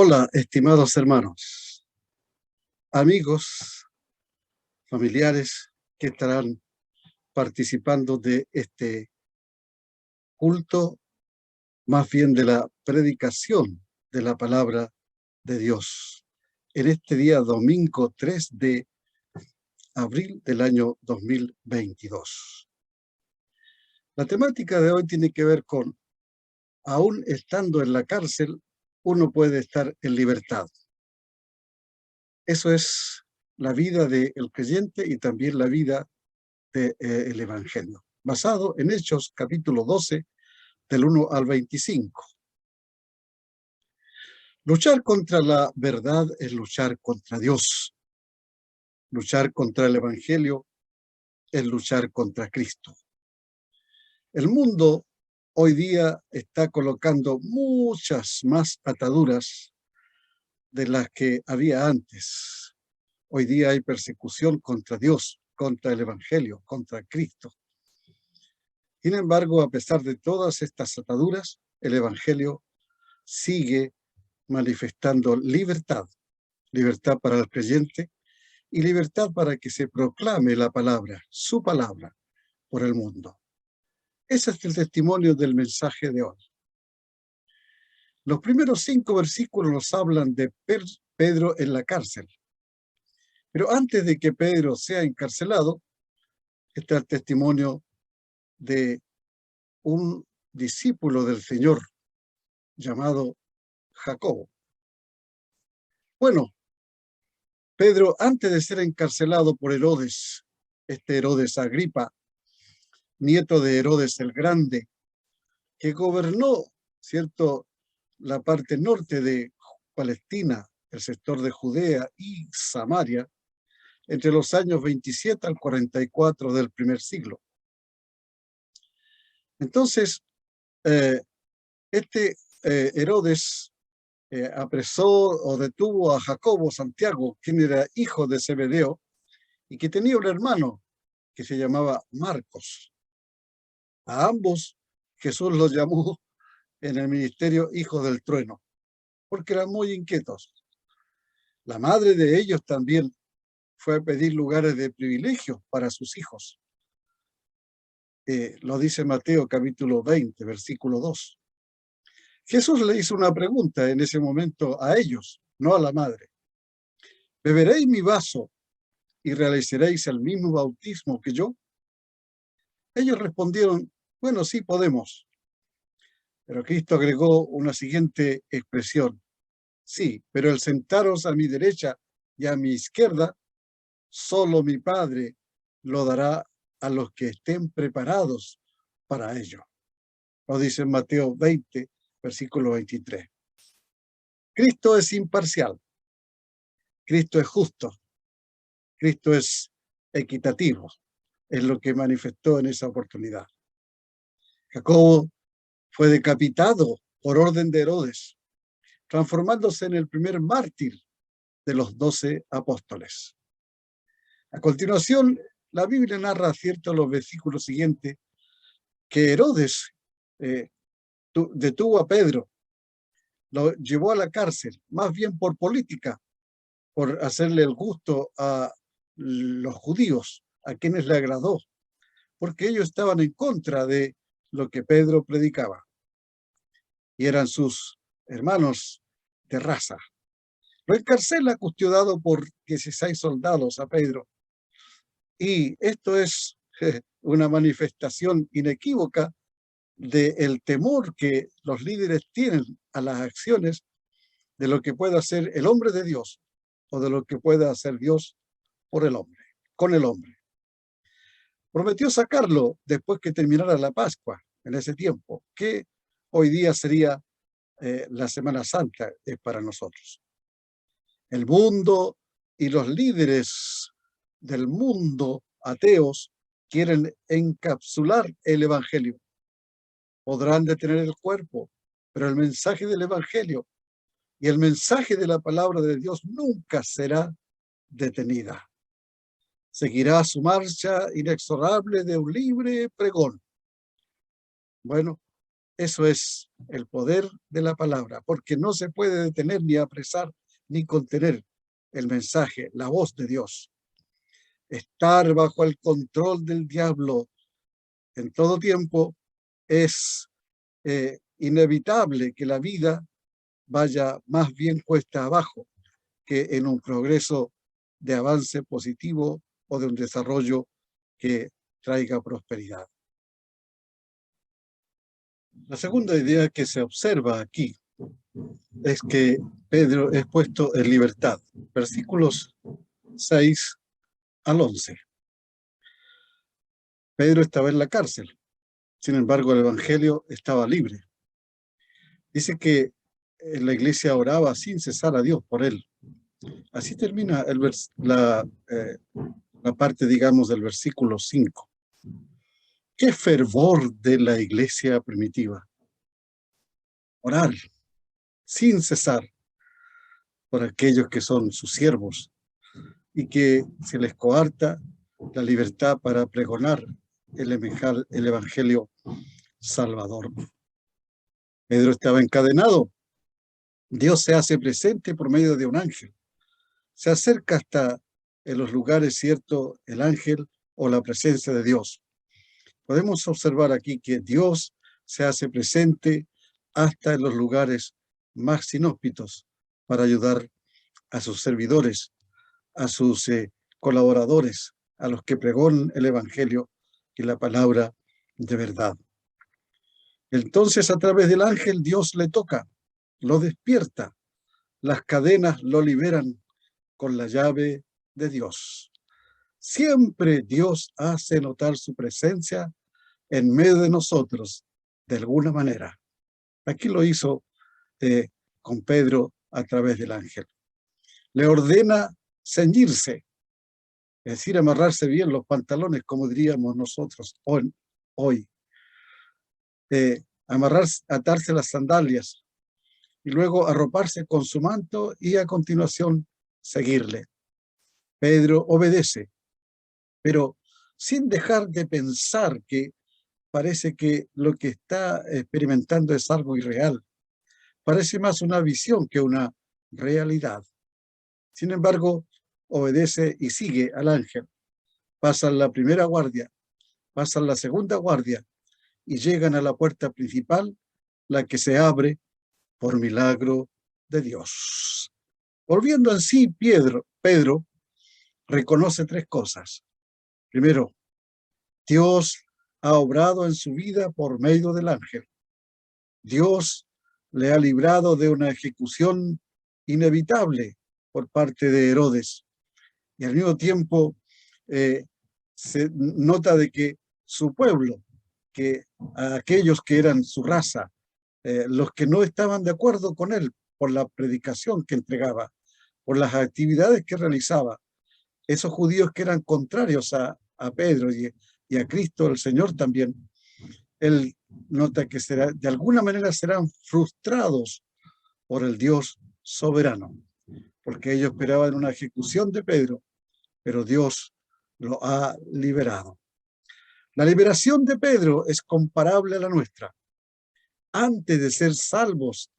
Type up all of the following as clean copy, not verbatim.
Hola, estimados hermanos, amigos, familiares que estarán participando de este culto, más bien de la predicación de la palabra de Dios, en este día domingo 3 de abril del año 2022. La temática de hoy tiene que ver con, aún estando en la cárcel, uno puede estar en libertad. Eso es la vida del creyente y también la vida del Evangelio, basado en Hechos capítulo 12, del 1 al 25. Luchar contra la verdad es luchar contra Dios. Luchar contra el Evangelio es luchar contra Cristo. El mundo hoy día está colocando muchas más ataduras de las que había antes. Hoy día hay persecución contra Dios, contra el Evangelio, contra Cristo. Sin embargo, a pesar de todas estas ataduras, el Evangelio sigue manifestando libertad, libertad para el creyente y libertad para que se proclame la palabra, su palabra, por el mundo. Ese es el testimonio del mensaje de hoy. Los primeros 5 versículos nos hablan de Pedro en la cárcel. Pero antes de que Pedro sea encarcelado, está el testimonio de un discípulo del Señor llamado Jacobo. Bueno, Pedro, antes de ser encarcelado por Herodes, Herodes Agripa, nieto de Herodes el Grande, que gobernó, ¿cierto?, la parte norte de Palestina, el sector de Judea y Samaria, entre los años 27 al 44 del primer siglo. Entonces, Herodes apresó o detuvo a Jacobo, Santiago, quien era hijo de Zebedeo, y que tenía un hermano que se llamaba Marcos. A ambos Jesús los llamó en el ministerio hijos del trueno, porque eran muy inquietos. La madre de ellos también fue a pedir lugares de privilegio para sus hijos. Lo dice Mateo capítulo 20, versículo 2. Jesús le hizo una pregunta en ese momento a ellos, no a la madre. ¿Beberéis mi vaso y realizaréis el mismo bautismo que yo? Ellos respondieron, bueno, sí podemos. Pero Cristo agregó una siguiente expresión. Sí, pero el sentaros a mi derecha y a mi izquierda, solo mi Padre lo dará a los que estén preparados para ello. Lo dice en Mateo 20, versículo 23. Cristo es imparcial. Cristo es justo. Cristo es equitativo. Es lo que manifestó en esa oportunidad. Jacobo fue decapitado por orden de Herodes, transformándose en el primer mártir de los 12 apóstoles. A continuación, la Biblia narra, cierto, los versículos siguientes, que Herodes detuvo a Pedro, lo llevó a la cárcel, más bien por política, por hacerle el gusto a los judíos, a quienes le agradó, porque ellos estaban en contra de lo que Pedro predicaba, y eran sus hermanos de raza. Lo encarcela custodiado por 16 soldados a Pedro, y esto es una manifestación inequívoca del temor que los líderes tienen a las acciones de lo que pueda hacer el hombre de Dios o de lo que pueda hacer Dios por el hombre, con el hombre. Prometió sacarlo después que terminara la Pascua, en ese tiempo, que hoy día sería la Semana Santa para nosotros. El mundo y los líderes del mundo ateos quieren encapsular el Evangelio. Podrán detener el cuerpo, pero el mensaje del Evangelio y el mensaje de la palabra de Dios nunca será detenida. Seguirá su marcha inexorable de un libre pregón. Bueno, Eso es el poder de la palabra, porque no se puede detener ni apresar ni contener el mensaje, la voz de Dios. Estar bajo el control del diablo en todo tiempo es inevitable que la vida vaya más bien cuesta abajo que en un progreso de avance positivo o de un desarrollo que traiga prosperidad. La segunda idea que se observa aquí es que Pedro es puesto en libertad. Versículos 6 al 11. Pedro estaba en la cárcel, sin embargo el evangelio estaba libre. Dice que la iglesia oraba sin cesar a Dios por él. Así termina la parte, digamos, del versículo 5. ¡Qué fervor de la iglesia primitiva! Orar sin cesar por aquellos que son sus siervos y que se les coarta la libertad para pregonar el evangelio salvador. Pedro estaba encadenado. Dios se hace presente por medio de un ángel. Se acerca hasta en los lugares ciertos el ángel o la presencia de Dios. Podemos observar aquí que Dios se hace presente hasta en los lugares más inhóspitos para ayudar a sus servidores, a sus colaboradores, a los que pregonan el evangelio y la palabra de verdad. Entonces, a través del ángel, Dios le toca, lo despierta, las cadenas lo liberan con la llave de Dios. Siempre Dios hace notar su presencia en medio de nosotros, de alguna manera. Aquí lo hizo con Pedro a través del ángel. Le ordena ceñirse, es decir, amarrarse bien los pantalones, como diríamos nosotros hoy. Atarse las sandalias y luego arroparse con su manto y a continuación seguirle. Pedro obedece, pero sin dejar de pensar que parece que lo que está experimentando es algo irreal. Parece más una visión que una realidad. Sin embargo, obedece y sigue al ángel. Pasan la primera guardia, pasan la segunda guardia y llegan a la puerta principal, la que se abre por milagro de Dios. Volviendo en sí, Pedro reconoce tres cosas. Primero, Dios ha obrado en su vida por medio del ángel. Dios le ha librado de una ejecución inevitable por parte de Herodes. Y al mismo tiempo se nota de que su pueblo, que aquellos que eran su raza, los que no estaban de acuerdo con él por la predicación que entregaba, por las actividades que realizaba, esos judíos que eran contrarios a Pedro y a Cristo, el Señor también, él nota que de alguna manera serán frustrados por el Dios soberano, porque ellos esperaban una ejecución de Pedro, pero Dios lo ha liberado. La liberación de Pedro es comparable a la nuestra. Antes de ser salvos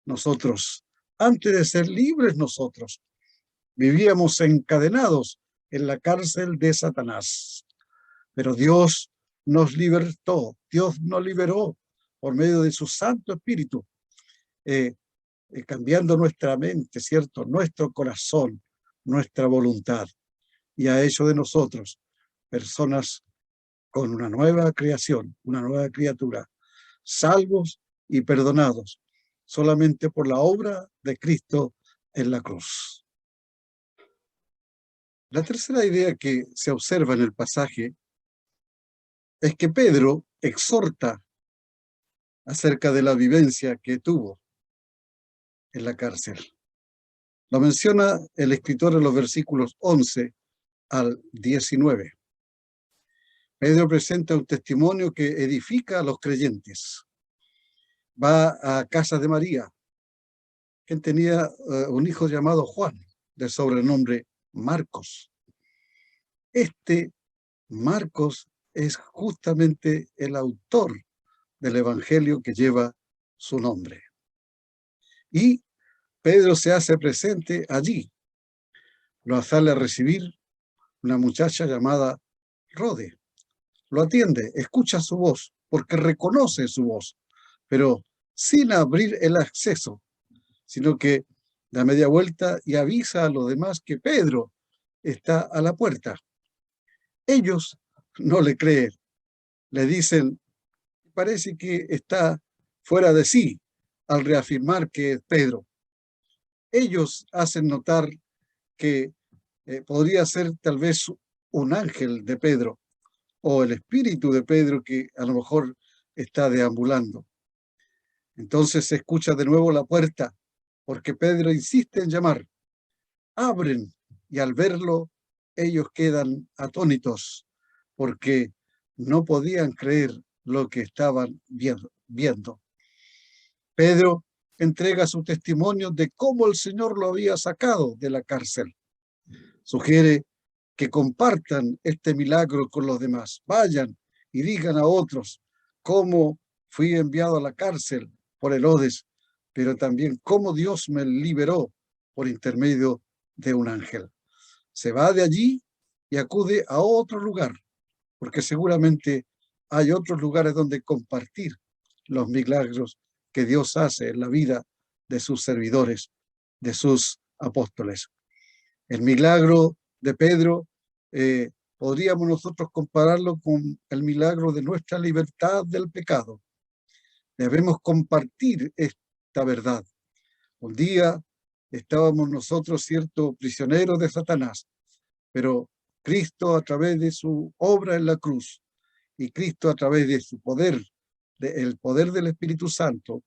nosotros, antes de ser libres nosotros, vivíamos encadenados en la cárcel de Satanás. Pero Dios nos libertó, Dios nos liberó por medio de su Santo Espíritu, cambiando nuestra mente, ¿cierto? Nuestro corazón, nuestra voluntad, y ha hecho de nosotros personas con una nueva creación, una nueva criatura, salvos y perdonados solamente por la obra de Cristo en la cruz. La tercera idea que se observa en el pasaje es que Pedro exhorta acerca de la vivencia que tuvo en la cárcel. Lo menciona el escritor en los versículos 11 al 19. Pedro presenta un testimonio que edifica a los creyentes. Va a casa de María, quien tenía un hijo llamado Juan, de sobrenombre Marcos. Este Marcos es justamente el autor del evangelio que lleva su nombre. Y Pedro se hace presente allí. Lo sale a recibir una muchacha llamada Rode. Lo atiende, escucha su voz, porque reconoce su voz, pero sin abrir el acceso, sino que da media vuelta y avisa a los demás que Pedro está a la puerta. Ellos no le creen, le dicen, parece que está fuera de sí al reafirmar que es Pedro. Ellos hacen notar que podría ser tal vez un ángel de Pedro o el espíritu de Pedro que a lo mejor está deambulando. Entonces se escucha de nuevo la puerta, porque Pedro insiste en llamar. Abren y al verlo ellos quedan atónitos, porque no podían creer lo que estaban viendo. Pedro entrega su testimonio de cómo el Señor lo había sacado de la cárcel. Sugiere que compartan este milagro con los demás. Vayan y digan a otros cómo fui enviado a la cárcel por Herodes, pero también cómo Dios me liberó por intermedio de un ángel. Se va de allí y acude a otro lugar, porque seguramente hay otros lugares donde compartir los milagros que Dios hace en la vida de sus servidores, de sus apóstoles. El milagro de Pedro podríamos nosotros compararlo con el milagro de nuestra libertad del pecado. Debemos compartir esta verdad. Un día estábamos nosotros, cierto, prisioneros de Satanás, pero Cristo a través de su obra en la cruz y Cristo a través de su poder, el poder del Espíritu Santo,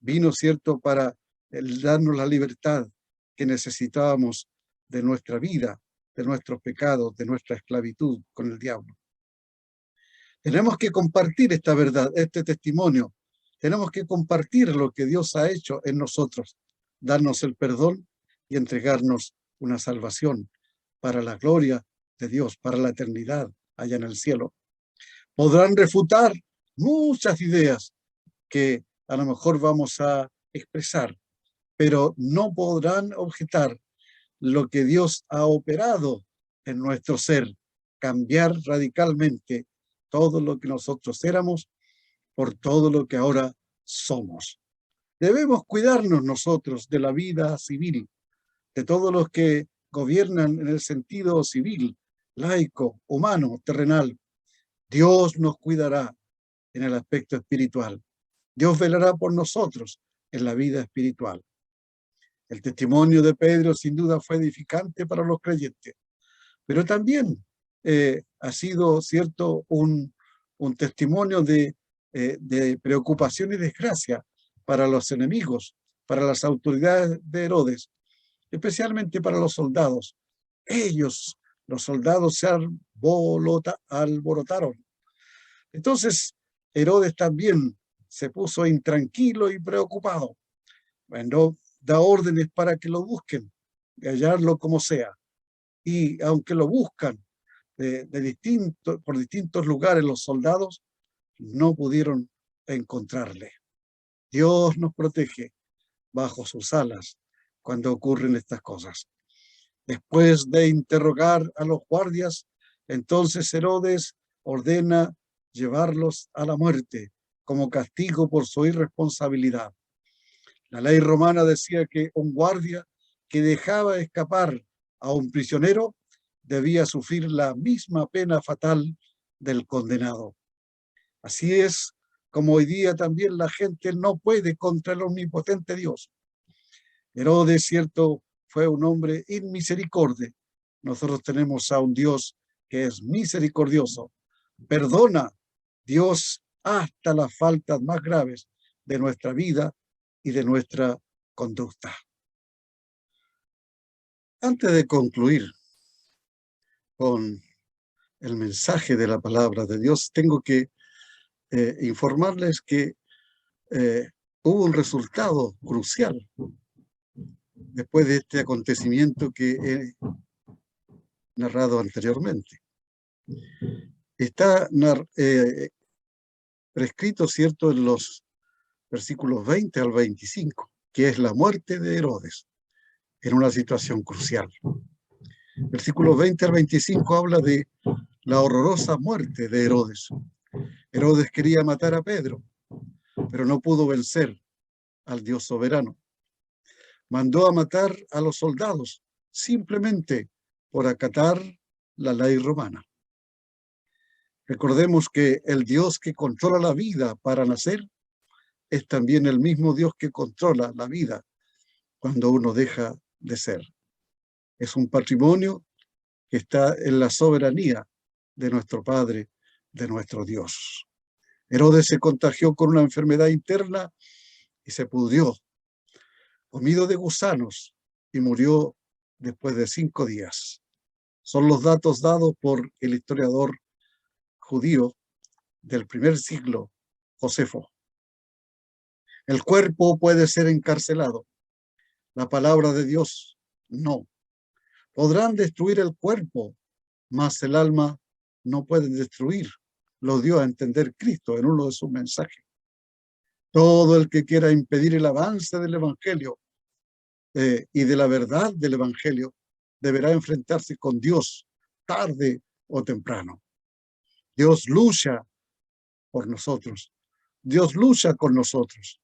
vino, cierto, para darnos la libertad que necesitábamos de nuestra vida, de nuestros pecados, de nuestra esclavitud con el diablo. Tenemos que compartir esta verdad, este testimonio. Tenemos que compartir lo que Dios ha hecho en nosotros, darnos el perdón y entregarnos una salvación para la gloria de Dios, para la eternidad allá en el cielo. Podrán refutar muchas ideas que a lo mejor vamos a expresar, pero no podrán objetar lo que Dios ha operado en nuestro ser, cambiar radicalmente todo lo que nosotros éramos por todo lo que ahora somos. Debemos cuidarnos nosotros de la vida civil, de todos los que gobiernan en el sentido civil, laico, humano, terrenal. Dios nos cuidará en el aspecto espiritual. Dios velará por nosotros en la vida espiritual. El testimonio de Pedro sin duda fue edificante para los creyentes, pero también ha sido, cierto, un testimonio de preocupación y desgracia para los enemigos, para las autoridades de Herodes, especialmente para los soldados. Ellos, los soldados, se alborotaron. Entonces, Herodes también se puso intranquilo y preocupado. Bueno, da órdenes para que lo busquen, de hallarlo como sea. Y aunque lo buscan por distintos lugares los soldados, no pudieron encontrarle. Dios nos protege bajo sus alas cuando ocurren estas cosas. Después de interrogar a los guardias, entonces Herodes ordena llevarlos a la muerte como castigo por su irresponsabilidad. La ley romana decía que un guardia que dejaba escapar a un prisionero debía sufrir la misma pena fatal del condenado. Así es como hoy día también la gente no puede contra el omnipotente Dios. Herodes, cierto, fue un hombre inmisericordia. Nosotros tenemos a un Dios que es misericordioso. Perdona, Dios, hasta las faltas más graves de nuestra vida y de nuestra conducta. Antes de concluir con el mensaje de la palabra de Dios, tengo que informarles que hubo un resultado crucial después de este acontecimiento que he narrado anteriormente. Está prescrito, ¿cierto?, en los versículos 20 al 25, que es la muerte de Herodes en una situación crucial. Versículos 20 al 25 habla de la horrorosa muerte de Herodes. Herodes quería matar a Pedro, pero no pudo vencer al Dios soberano. Mandó a matar a los soldados simplemente por acatar la ley romana. Recordemos que el Dios que controla la vida para nacer es también el mismo Dios que controla la vida cuando uno deja de ser. Es un patrimonio que está en la soberanía de nuestro Padre, de nuestro Dios. Herodes se contagió con una enfermedad interna y se pudrió, comido de gusanos, y murió después de 5 días. Son los datos dados por el historiador judío del primer siglo, Josefo. El cuerpo puede ser encarcelado, la palabra de Dios no. Podrán destruir el cuerpo, mas el alma no pueden destruir. Lo dio a entender Cristo en uno de sus mensajes. Todo el que quiera impedir el avance del Evangelio y de la verdad del Evangelio deberá enfrentarse con Dios tarde o temprano. Dios lucha por nosotros. Dios lucha con nosotros.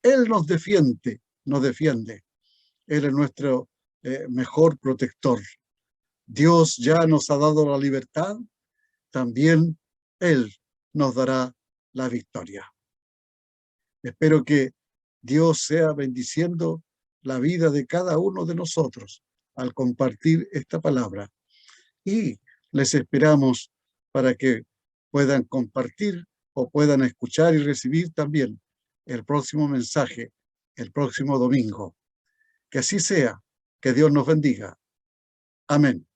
Él nos defiende, nos defiende. Él es nuestro mejor protector. Dios ya nos ha dado la libertad, también Él nos dará la victoria. Espero que Dios sea bendiciendo la vida de cada uno de nosotros al compartir esta palabra. Y les esperamos para que puedan compartir o puedan escuchar y recibir también el próximo mensaje, el próximo domingo. Que así sea, que Dios nos bendiga. Amén.